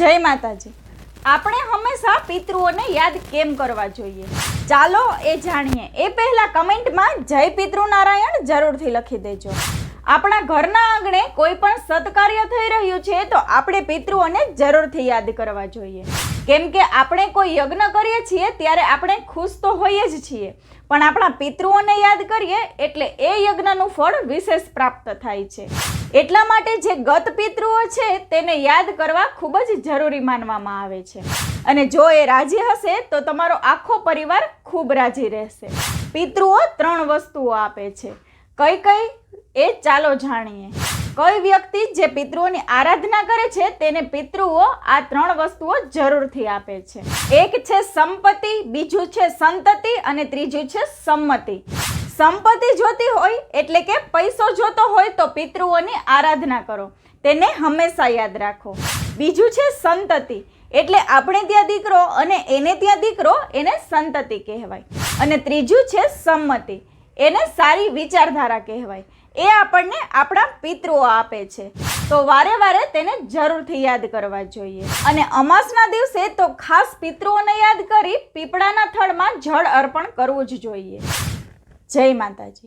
જય માતાજી। આપણે હંમેશા પિતૃઓને યાદ કેમ કરવા જોઈએ, ચાલો એ જાણીએ। એ પહેલા કમેન્ટમાં જય પિતૃનારાયણ જરૂરથી લખી દેજો। આપણા ઘરના આંગણે કોઈ પણ સત્કાર્ય થઈ રહ્યું છે તો આપણે પિતૃઓને જરૂરથી યાદ કરવા જોઈએ, કેમ કે આપણે કોઈ યજ્ઞ કરીએ છીએ ત્યારે આપણે ખુશ તો હોઈએ જ છીએ, પણ આપણા પિતૃઓને યાદ કરીએ એટલે એ યજ્ઞનું ફળ વિશેષ પ્રાપ્ત થાય છે। એટલા માટે જે ગત પિતૃઓ છે તેને યાદ કરવા ખૂબ જ જરૂરી માનવામાં આવે છે, અને જો એ રાજી હશે તો તમારો આખો પરિવાર ખૂબ રાજી રહેશે। પિતૃઓ 3 વસ્તુઓ આપે છે, કઈ કઈ એ ચાલો જાણીએ। કોઈ વ્યક્તિ જે પિતૃઓની આરાધના કરે છે તેને પિતૃઓ આ 3 વસ્તુઓ જરૂરથી આપે છે। એક છે સંપત્તિ, બીજું છે સંતતિ અને ત્રીજું છે સંમતિ। સંપત્તિ જોતી હોય એટલે કે પૈસો જોતો હોય તો પિતૃઓની આરાધના કરો, તેને હંમેશા યાદ રાખો। બીજું છે સંતતિ, એટલે આપણે ત્યાં દીકરો અને એને ત્યાં દીકરો, એને સંતતિ કહેવાય। અને ત્રીજું છે સંમતિ, એને સારી વિચારધારા કહેવાય। એ આપણને આપણા પિતૃઓ આપે છે, તો વારે વારે તેને જરૂરથી યાદ કરવા જોઈએ। અને અમાસના દિવસે તો ખાસ પિતૃઓને યાદ કરી પીપળાના થડમાં જળ અર્પણ કરવું જ જોઈએ। જય માતાજી।